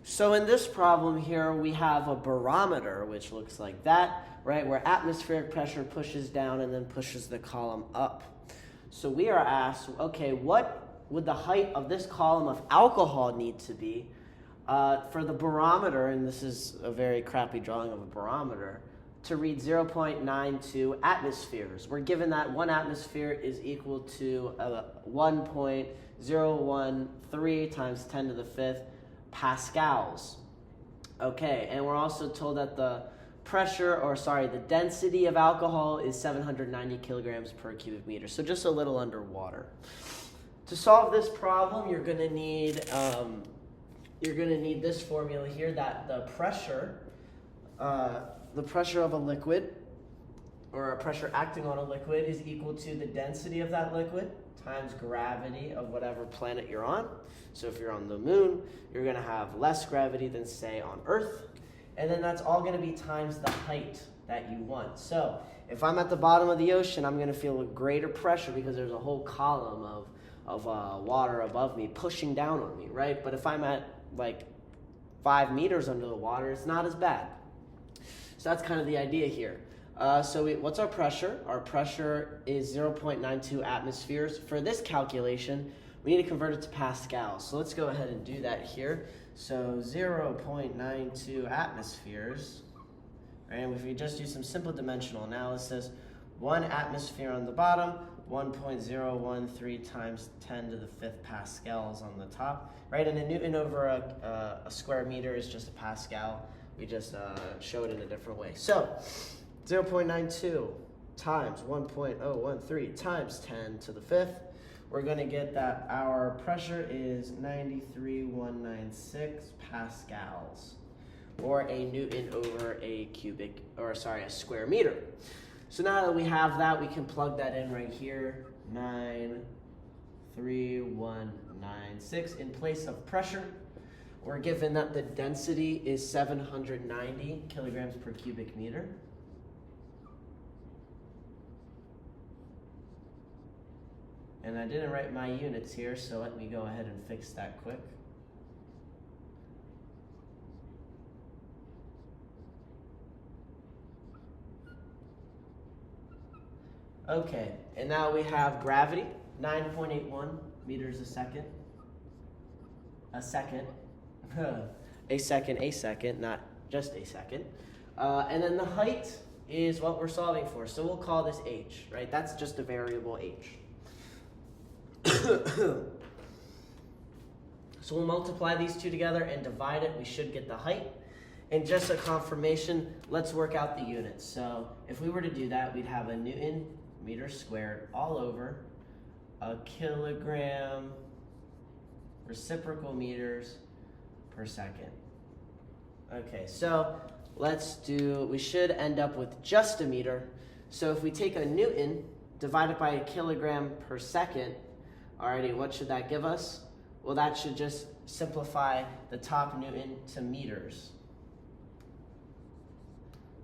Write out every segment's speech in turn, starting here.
So in this problem here, we have a barometer, which looks like that, right, where atmospheric pressure pushes down and then pushes the column up. So we are asked, okay, what would the height of this column of alcohol need to be for the barometer, and this is a very crappy drawing of a barometer, to read 0.92 atmospheres. We're given that 1 atmosphere is equal to 1.013 times 10 to the 5th pascals. Okay, and we're also told that the the density of alcohol is 790 kilograms per cubic meter, so just a little underwater. To solve this problem, you're going to need this formula here, that the pressure of a liquid, or a pressure acting on a liquid, is equal to the density of that liquid times gravity of whatever planet you're on. So if you're on the moon, you're going to have less gravity than, say, on Earth. And then that's all going to be times the height that you want. So if I'm at the bottom of the ocean, I'm going to feel a greater pressure because there's a whole column of water above me pushing down on me, right? But if I'm at like 5 meters under the water, it's not as bad. So that's kind of the idea here. What's our pressure? Our pressure is 0.92 atmospheres. For this calculation, we need to convert it to pascals. So let's go ahead and do that here. So 0.92 atmospheres, right? And if we just do some simple dimensional analysis, 1 atmosphere on the bottom, 1.013 times 10 to the 5th pascals on the top, right? And a Newton over a square meter is just a pascal. We just show it in a different way. So 0.92 times 1.013 times 10 to the 5th. We're going to get that our pressure is 93,196 pascals, or a Newton over a square meter. So now that we have that, we can plug that in right here, 93,196 in place of pressure. We're given that the density is 790 kilograms per cubic meter. And I didn't write my units here, so let me go ahead and fix that quick. Okay, and now we have gravity, 9.81 meters a second. A second, not just a second. And then the height is what we're solving for, so we'll call this h, right? That's just a variable h. So we'll multiply these two together and divide it. We should get the height. And just a confirmation, let's work out the units. So if we were to do that, we'd have a Newton meter squared all over a kilogram reciprocal meters per second. Okay, so we should end up with just a meter. So if we take a Newton, divide it by a kilogram per second, alrighty, what should that give us? Well, that should just simplify the top Newton to meters.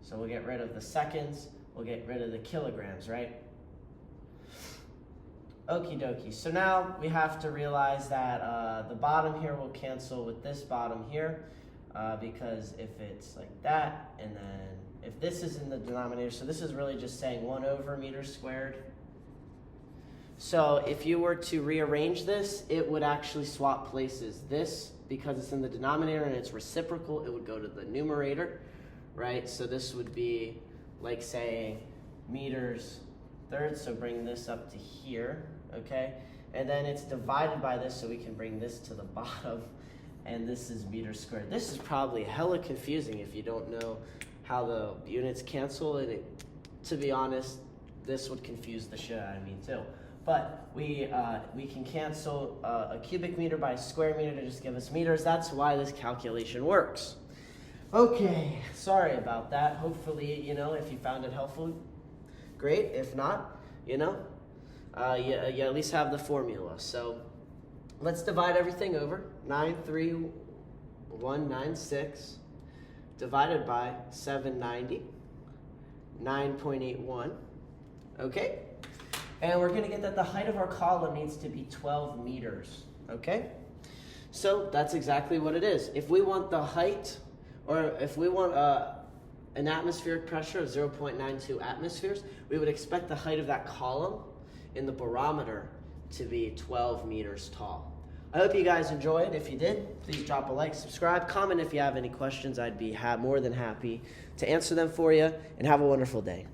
So we'll get rid of the seconds, we'll get rid of the kilograms, right? Okie dokie. So now we have to realize that the bottom here will cancel with this bottom here, because if it's like that, and then if this is in the denominator, so this is really just saying 1 over meters squared. So if you were to rearrange this, it would actually swap places. This, because it's in the denominator and it's reciprocal, it would go to the numerator, right? So this would be like saying meters thirds, so bring this up to here, okay? And then it's divided by this, so we can bring this to the bottom, and this is meters squared. This is probably hella confusing if you don't know how the units cancel, and to be honest, this would confuse the shit out of me too. But we can cancel a cubic meter by a square meter to just give us meters. That's why this calculation works. Okay, sorry about that. Hopefully, if you found it helpful, great. If not, you at least have the formula. So let's divide everything over. 93,196 divided by 790, 9.81. Okay? And we're going to get that the height of our column needs to be 12 meters, okay? So that's exactly what it is. If we want the height, or if we want an atmospheric pressure of 0.92 atmospheres, we would expect the height of that column in the barometer to be 12 meters tall. I hope you guys enjoyed. If you did, please drop a like, subscribe, comment if you have any questions. I'd be more than happy to answer them for you, and have a wonderful day.